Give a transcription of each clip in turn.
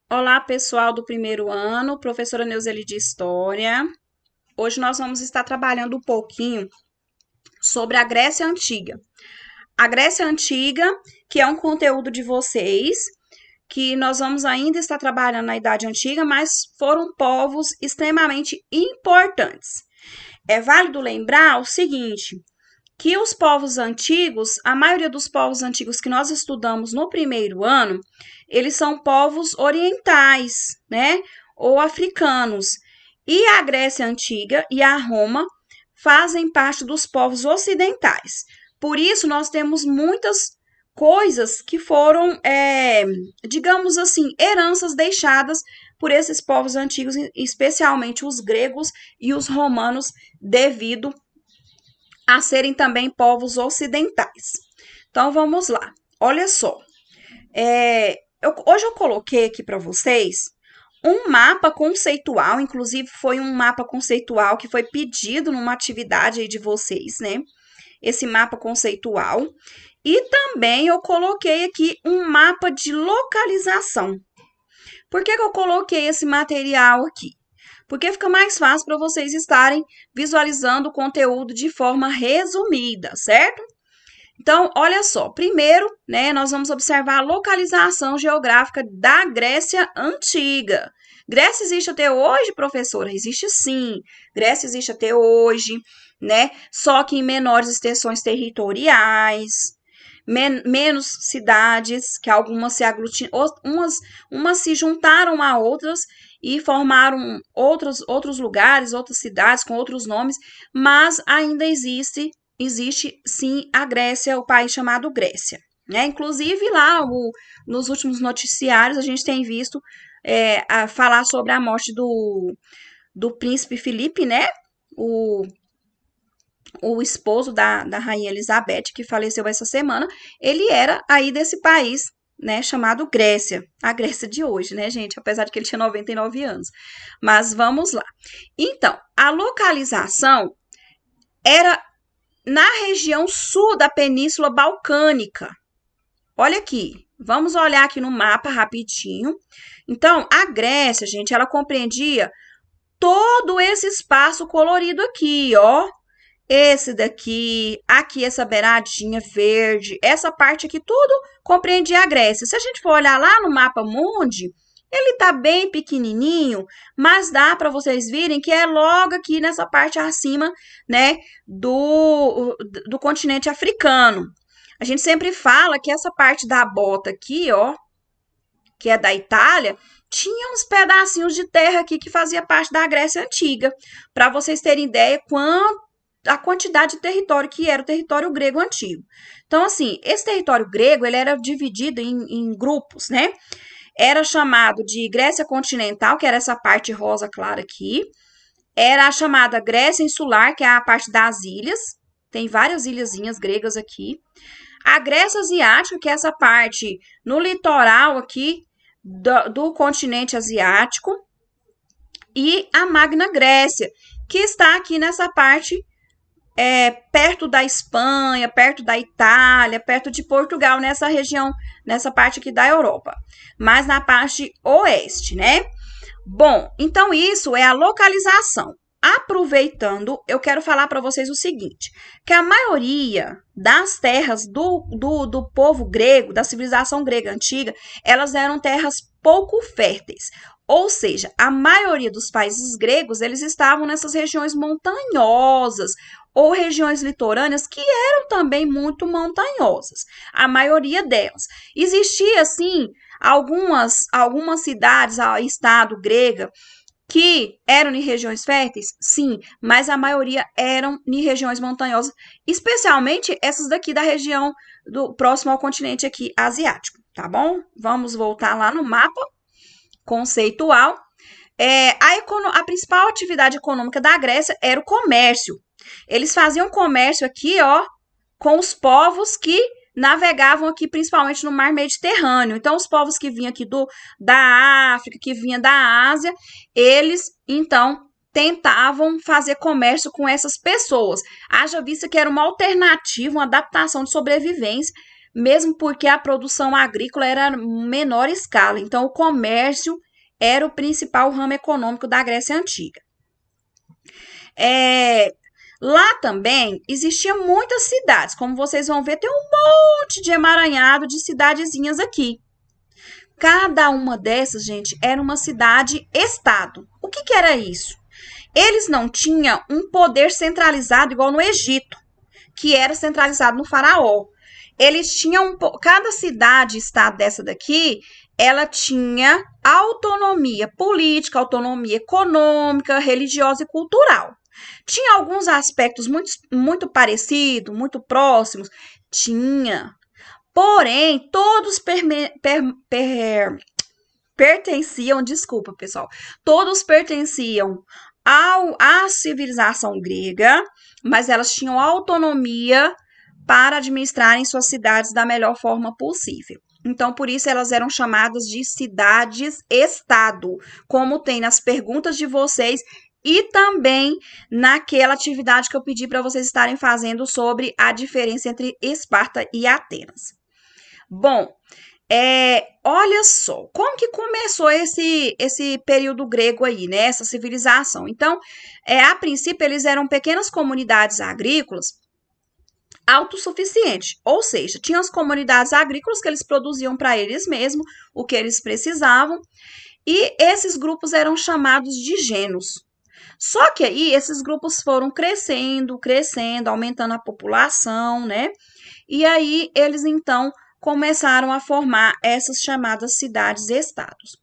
Olá, pessoal do primeiro ano, professora Neuzeli de História. Hoje nós vamos estar trabalhando um pouquinho sobre a Grécia Antiga. A Grécia Antiga, que é um conteúdo de vocês, que nós vamos ainda estar trabalhando na Idade Antiga, mas foram povos extremamente importantes. É válido lembrar o seguinte, que os povos antigos, a maioria dos povos antigos que nós estudamos no primeiro ano, eles são povos orientais, né? Ou africanos. E a Grécia Antiga e a Roma fazem parte dos povos ocidentais. Por isso, nós temos muitas coisas que foram, digamos assim, heranças deixadas por esses povos antigos, especialmente os gregos e os romanos, devido a serem também povos ocidentais. Então vamos lá. Olha só. Hoje eu coloquei aqui para vocês um mapa conceitual, inclusive foi um mapa conceitual que foi pedido numa atividade aí de vocês, né? Esse mapa conceitual. E também eu coloquei aqui um mapa de localização. Por que eu coloquei esse material aqui? Porque fica mais fácil para vocês estarem visualizando o conteúdo de forma resumida, certo? Então, olha só, primeiro, né, nós vamos observar a localização geográfica da Grécia Antiga. Grécia existe até hoje, professora? Existe sim. Grécia existe até hoje, né? Só que em menores extensões territoriais, menos cidades, que algumas se aglutinam, umas se juntaram a outras e formaram outros lugares, outras cidades com outros nomes, mas ainda existe sim a Grécia, o país chamado Grécia. Né? Inclusive lá nos últimos noticiários a gente tem visto a falar sobre a morte do príncipe Felipe, né? O esposo da rainha Elizabeth, que faleceu essa semana, ele era aí desse país, né, chamado Grécia. A Grécia de hoje, né, gente? Apesar de que ele tinha 99 anos. Mas vamos lá. Então, a localização era na região sul da Península Balcânica. Olha aqui, vamos olhar aqui no mapa rapidinho. Então, a Grécia, gente, ela compreendia todo esse espaço colorido aqui, ó. Esse daqui, aqui essa beiradinha verde, essa parte aqui, tudo compreendia a Grécia. Se a gente for olhar lá no mapa mundi, ele tá bem pequenininho, mas dá para vocês virem que é logo aqui nessa parte acima, né, do continente africano. A gente sempre fala que essa parte da bota aqui, ó, que é da Itália, tinha uns pedacinhos de terra aqui que fazia parte da Grécia Antiga, para vocês terem ideia a quantidade de território que era o território grego antigo. Então, assim, esse território grego, ele era dividido em grupos, né? Era chamado de Grécia continental, que era essa parte rosa clara aqui. Era a chamada Grécia insular, que é a parte das ilhas. Tem várias ilhazinhas gregas aqui. A Grécia asiática, que é essa parte no litoral aqui do continente asiático. E a Magna Grécia, que está aqui nessa parte perto da Espanha, perto da Itália, perto de Portugal, nessa região, nessa parte aqui da Europa, mas na parte oeste, né? Bom, então isso é a localização. Aproveitando, eu quero falar para vocês o seguinte, que a maioria das terras do povo grego, da civilização grega antiga, elas eram terras pouco férteis. Ou seja, a maioria dos países gregos, eles estavam nessas regiões montanhosas ou regiões litorâneas que eram também muito montanhosas. A maioria delas. Existia, sim, algumas cidades, estado grega, que eram em regiões férteis? Sim, mas a maioria eram em regiões montanhosas, especialmente essas daqui da região do próximo ao continente aqui asiático, tá bom? Vamos voltar lá no mapa conceitual. A principal atividade econômica da Grécia era o comércio. Eles faziam comércio aqui, ó, com os povos que navegavam aqui, principalmente no mar Mediterrâneo. Então, os povos que vinham aqui da África, que vinham da Ásia, eles, então, tentavam fazer comércio com essas pessoas. Haja vista que era uma alternativa, uma adaptação de sobrevivência, mesmo porque a produção agrícola era menor escala. Então, o comércio era o principal ramo econômico da Grécia Antiga. Lá também existiam muitas cidades, como vocês vão ver, tem um monte de emaranhado de cidadezinhas aqui. Cada uma dessas, gente, era uma cidade-estado. O que era isso? Eles não tinham um poder centralizado igual no Egito, que era centralizado no faraó. Eles tinham, cada cidade-estado dessa daqui, ela tinha autonomia política, autonomia econômica, religiosa e cultural. Tinha alguns aspectos muito parecidos, muito próximos? Tinha. Porém, todos pertenciam, desculpa, pessoal, todos pertenciam à civilização grega, mas elas tinham autonomia para administrarem suas cidades da melhor forma possível. Então, por isso, elas eram chamadas de cidades-estado, como tem nas perguntas de vocês e também naquela atividade que eu pedi para vocês estarem fazendo sobre a diferença entre Esparta e Atenas. Bom, olha só, como que começou esse período grego aí, né? Essa civilização. Então, a princípio, eles eram pequenas comunidades agrícolas autossuficientes, ou seja, tinham as comunidades agrícolas que eles produziam para eles mesmos o que eles precisavam, e esses grupos eram chamados de gênos. Só que aí esses grupos foram crescendo, aumentando a população, né? E aí eles então começaram a formar essas chamadas cidades-estados.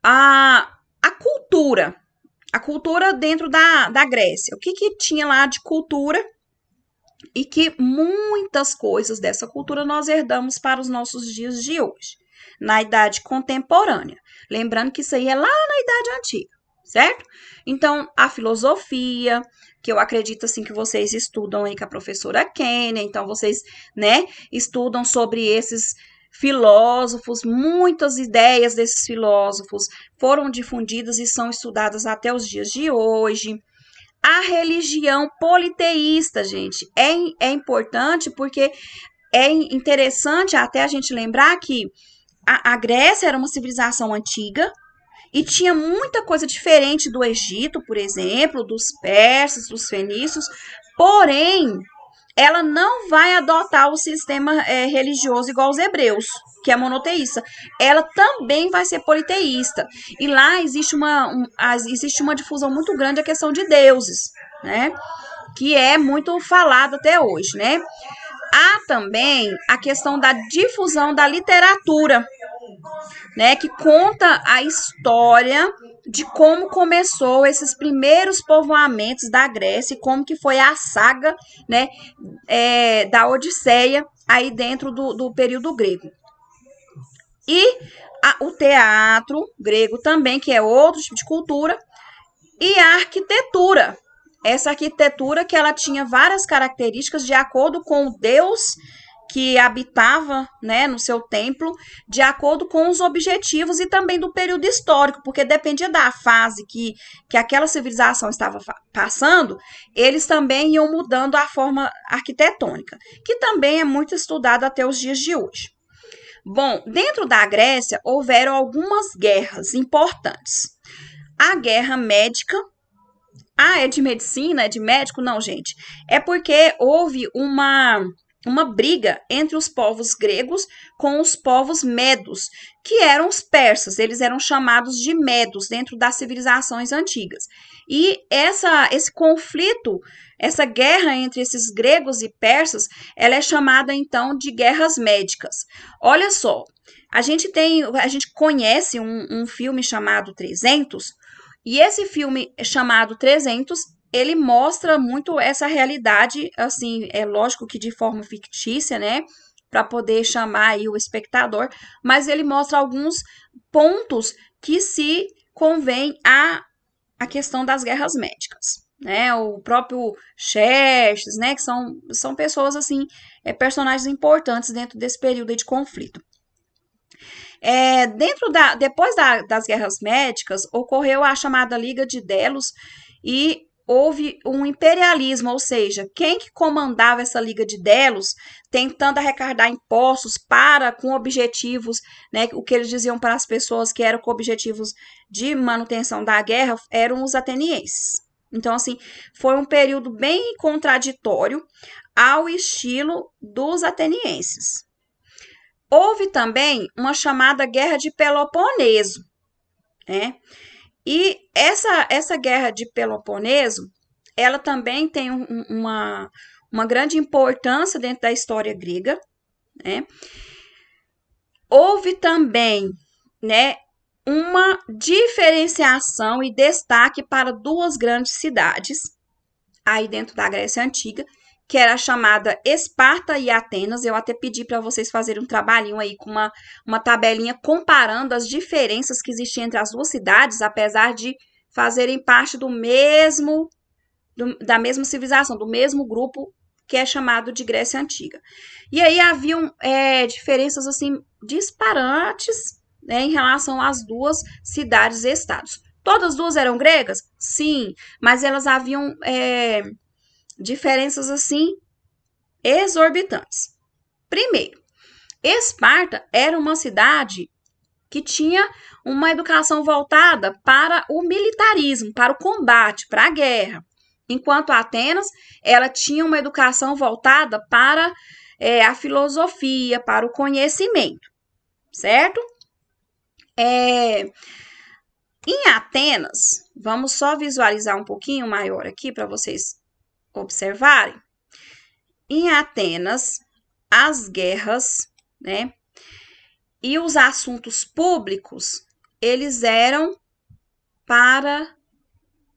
A cultura dentro da Grécia. O que tinha lá de cultura? E que muitas coisas dessa cultura nós herdamos para os nossos dias de hoje, na idade contemporânea. Lembrando que isso aí é lá na Idade Antiga, certo? Então, a filosofia, que eu acredito assim que vocês estudam aí com a professora Kênia, então vocês, né, estudam sobre esses filósofos, muitas ideias desses filósofos foram difundidas e são estudadas até os dias de hoje. A religião politeísta, gente, é importante porque é interessante até a gente lembrar que a Grécia era uma civilização antiga e tinha muita coisa diferente do Egito, por exemplo, dos persas, dos fenícios, porém, ela não vai adotar o sistema religioso igual os hebreus, que é monoteísta. Ela também vai ser politeísta. E lá existe uma difusão muito grande da questão de deuses, né? Que é muito falado até hoje, né? Há também a questão da difusão da literatura, né, que conta a história de como começou esses primeiros povoamentos da Grécia e como que foi a saga, né, da Odisseia aí dentro do período grego. E o teatro grego também, que é outro tipo de cultura, e a arquitetura. Essa arquitetura que ela tinha várias características de acordo com o deus que habitava, né, no seu templo, de acordo com os objetivos e também do período histórico, porque dependia da fase que aquela civilização estava passando, eles também iam mudando a forma arquitetônica, que também é muito estudado até os dias de hoje. Bom, dentro da Grécia houveram algumas guerras importantes. A guerra médica. É de medicina? É de médico? Não, gente. É porque houve uma briga entre os povos gregos com os povos medos, que eram os persas. Eles eram chamados de medos dentro das civilizações antigas. E esse conflito, essa guerra entre esses gregos e persas, ela é chamada então de guerras médicas. Olha só, a gente conhece um filme chamado 300, e esse filme chamado 300, ele mostra muito essa realidade, assim, é lógico que de forma fictícia, né, para poder chamar aí o espectador, mas ele mostra alguns pontos que se convém à questão das guerras médicas, né, o próprio Xerxes, né, que são pessoas, assim, personagens importantes dentro desse período de conflito. Depois das guerras médicas, ocorreu a chamada Liga de Delos, e houve um imperialismo, ou seja, quem que comandava essa Liga de Delos, tentando arrecadar impostos para, com objetivos, né, o que eles diziam para as pessoas que eram com objetivos de manutenção da guerra, eram os atenienses. Então, assim, foi um período bem contraditório ao estilo dos atenienses. Houve também uma chamada Guerra de Peloponeso, né? E essa guerra de Peloponeso, ela também tem uma grande importância dentro da história grega, né? Houve também, né, uma diferenciação e destaque para duas grandes cidades, aí dentro da Grécia Antiga, que era a chamada Esparta e Atenas. Eu até pedi para vocês fazerem um trabalhinho aí com uma tabelinha comparando as diferenças que existiam entre as duas cidades, apesar de fazerem parte da mesma civilização, do mesmo grupo que é chamado de Grécia Antiga. E aí haviam diferenças assim disparantes, né, em relação às duas cidades-estados. Todas as duas eram gregas? Sim, mas elas haviam diferenças assim exorbitantes. Primeiro, Esparta era uma cidade que tinha uma educação voltada para o militarismo, para o combate, para a guerra. Enquanto Atenas, ela tinha uma educação voltada para a filosofia, para o conhecimento, certo? Em Atenas, vamos só visualizar um pouquinho maior aqui para vocês observarem. Em Atenas, as guerras, né, e os assuntos públicos, eles eram para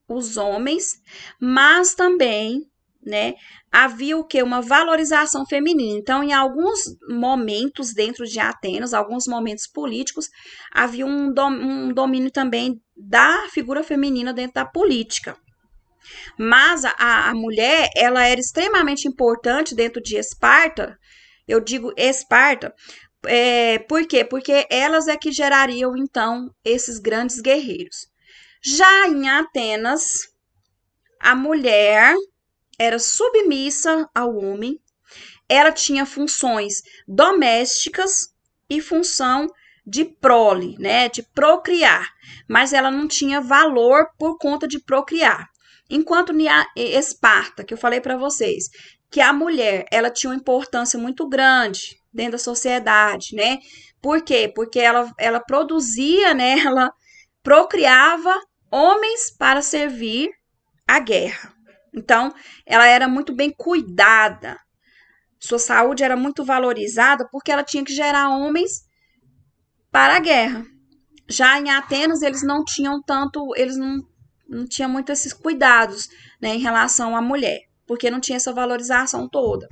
os homens, mas também, né, havia o que? Uma valorização feminina. Então, em alguns momentos dentro de Atenas, alguns momentos políticos, havia um domínio também da figura feminina dentro da política. Mas a mulher, ela era extremamente importante dentro de Esparta. Eu digo Esparta, por quê? Porque elas é que gerariam, então, esses grandes guerreiros. Já em Atenas, a mulher era submissa ao homem, ela tinha funções domésticas e função de prole, né, de procriar, mas ela não tinha valor por conta de procriar. Enquanto em Esparta, que eu falei para vocês, que a mulher, ela tinha uma importância muito grande dentro da sociedade, né? Por quê? Porque ela produzia, né, ela procriava homens para servir a guerra. Então, ela era muito bem cuidada. Sua saúde era muito valorizada porque ela tinha que gerar homens para a guerra. Já em Atenas, eles não tinham tanto, eles não tinham muito esses cuidados, né, em relação à mulher, porque não tinha essa valorização toda.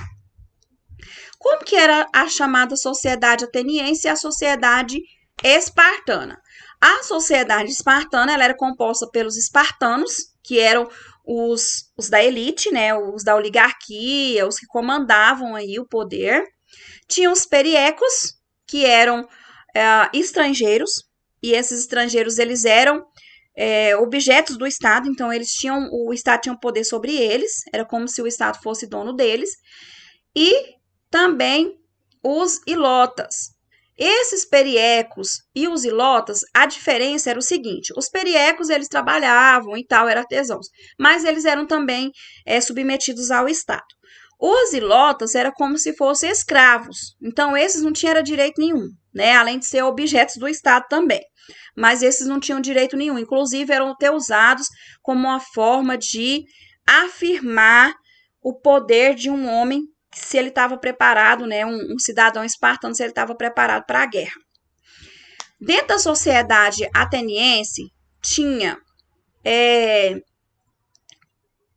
Como que era a chamada sociedade ateniense e a sociedade espartana? A sociedade espartana, ela era composta pelos espartanos, que eram os da elite, né, os da oligarquia, os que comandavam aí o poder. Tinha os periecos, que eram estrangeiros, e esses estrangeiros, eles eram objetos do Estado, então o Estado tinha um poder sobre eles, era como se o Estado fosse dono deles, e também os ilotas. Esses periecos e os ilotas, a diferença era o seguinte: os periecos, eles trabalhavam e tal, eram artesãos, mas eles eram também submetidos ao Estado. Os ilotas eram como se fossem escravos, então esses não tinham direito nenhum, né? Além de ser objetos do Estado também, mas esses não tinham direito nenhum, inclusive eram até usados como uma forma de afirmar o poder de um homem, se ele estava preparado, né, um cidadão espartano, se ele estava preparado para a guerra. Dentro da sociedade ateniense, tinha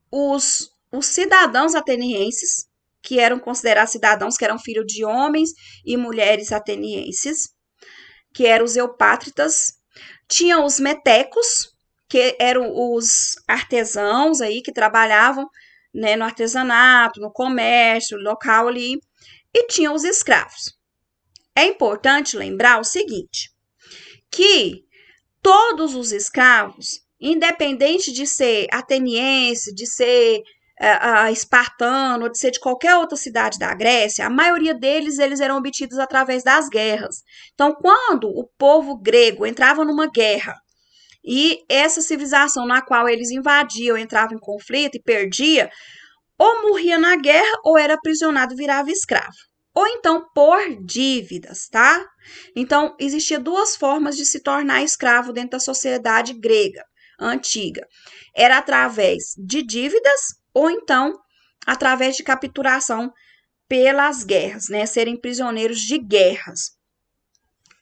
os cidadãos atenienses, que eram considerados cidadãos, que eram filhos de homens e mulheres atenienses, que eram os eupátritas. Tinha os metecos, que eram os artesãos aí que trabalhavam, né, no artesanato, no comércio local ali, e tinha os escravos. É importante lembrar o seguinte, que todos os escravos, independente de ser ateniense, de ser espartano, de ser de qualquer outra cidade da Grécia, a maioria deles eles eram obtidos através das guerras. Então, quando o povo grego entrava numa guerra e essa civilização na qual eles invadiam entrava em conflito e perdia, ou morria na guerra ou era aprisionado e virava escravo. Ou então por dívidas, tá? Então, existia duas formas de se tornar escravo dentro da sociedade grega antiga. Era através de dívidas ou então através de capturação pelas guerras, né? Serem prisioneiros de guerras.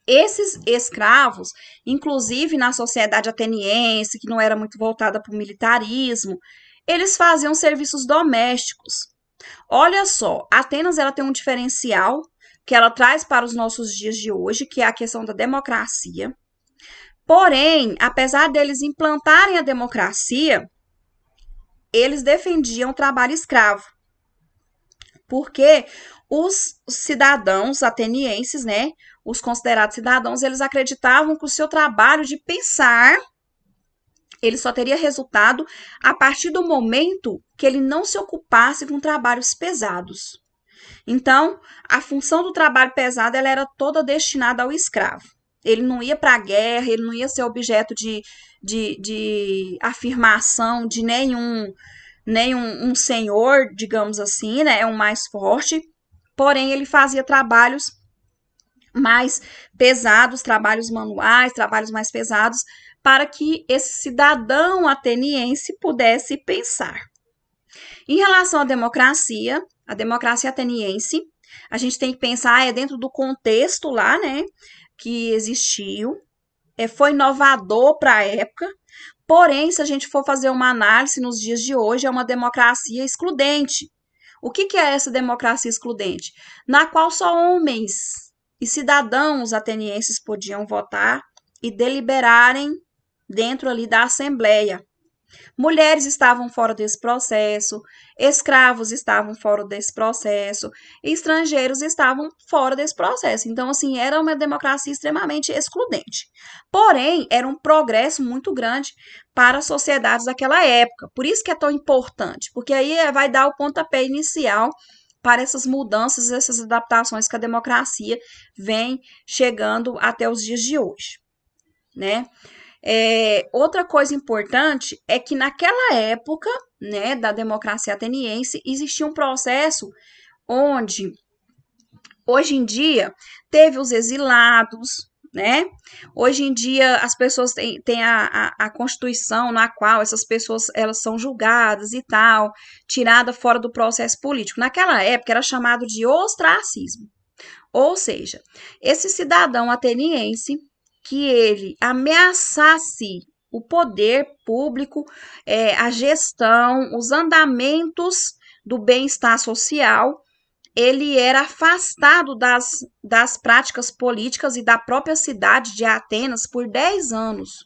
Esses escravos, inclusive na sociedade ateniense, que não era muito voltada para o militarismo, eles faziam serviços domésticos. Olha só, Atenas ela tem um diferencial que ela traz para os nossos dias de hoje, que é a questão da democracia. Porém, apesar deles implantarem a democracia, eles defendiam o trabalho escravo. Porque os cidadãos atenienses, né, os considerados cidadãos, eles acreditavam que o seu trabalho de pensar ele só teria resultado a partir do momento que ele não se ocupasse com trabalhos pesados. Então, a função do trabalho pesado ela era toda destinada ao escravo. Ele não ia para a guerra, ele não ia ser objeto de afirmação de nenhum um senhor, digamos assim, né? É um mais forte. Porém, ele fazia trabalhos mais pesados, trabalhos manuais, trabalhos mais pesados, para que esse cidadão ateniense pudesse pensar. Em relação à democracia ateniense, a gente tem que pensar, é dentro do contexto lá, né, que existiu, foi inovador para a época, porém, se a gente for fazer uma análise nos dias de hoje, é uma democracia excludente. O que é essa democracia excludente? Na qual só homens e cidadãos atenienses podiam votar e deliberarem dentro ali da Assembleia. Mulheres estavam fora desse processo, escravos estavam fora desse processo, estrangeiros estavam fora desse processo. Então, assim, era uma democracia extremamente excludente. Porém, era um progresso muito grande para as sociedades daquela época. Por isso que é tão importante, porque aí vai dar o pontapé inicial para essas mudanças, essas adaptações que a democracia vem chegando até os dias de hoje, né? Outra coisa importante é que naquela época, né, da democracia ateniense, existia um processo onde, hoje em dia, teve os exilados, né? Hoje em dia, as pessoas têm a Constituição na qual essas pessoas elas são julgadas e tal, tirada fora do processo político. Naquela época, era chamado de ostracismo. Ou seja, esse cidadão ateniense que ele ameaçasse o poder público, a gestão, os andamentos do bem-estar social, ele era afastado das práticas políticas e da própria cidade de Atenas por 10 anos.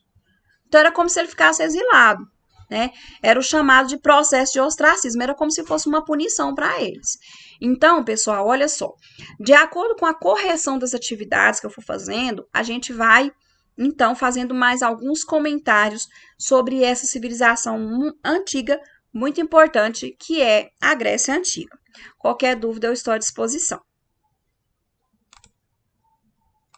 Então, era como se ele ficasse exilado, né? Era o chamado de processo de ostracismo, era como se fosse uma punição para eles. Então, pessoal, olha só, de acordo com a correção das atividades que eu for fazendo, a gente vai, então, fazendo mais alguns comentários sobre essa civilização antiga, muito importante, que é a Grécia Antiga. Qualquer dúvida, eu estou à disposição.